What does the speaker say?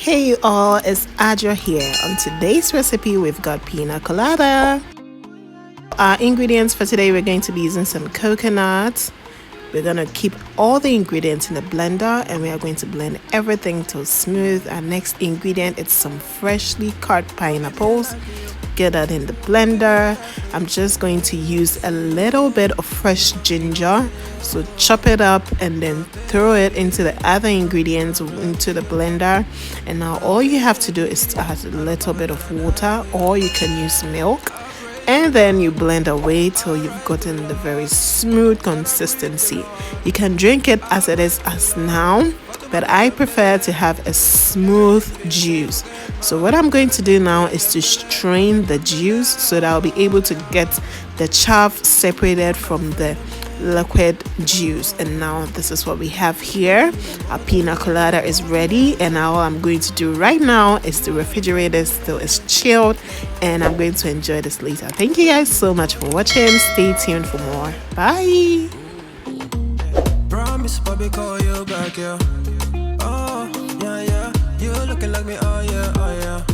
Hey you all, it's Adjoa here. On today's recipe we've got Piña Colada. Our ingredients for today, we're going to be using some coconuts. We're going to keep all the ingredients in the blender and we are going to blend everything till smooth. Our next ingredient is some freshly cut pineapples. Get that in the blender. I'm just going to use a little bit of fresh ginger, so chop it up and then throw it into the other ingredients into the blender. And now all you have to do is to add a little bit of water, or you can use milk, and then you blend away till you've gotten the very smooth consistency. You can drink it as it is as now, but I prefer to have a smooth juice. So what I'm going to do now is to strain the juice so that I'll be able to get the chaff separated from the liquid juice. And now this is what we have here. Our Piña Colada is ready, and now all I'm going to do right now is to refrigerate this till it's chilled, and I'm going to enjoy this later. Thank you guys so much for watching. Stay tuned for more. Bye. Promise, Bobby, call you back, yeah. Oh, yeah, yeah. You looking like me, oh, yeah, oh, yeah.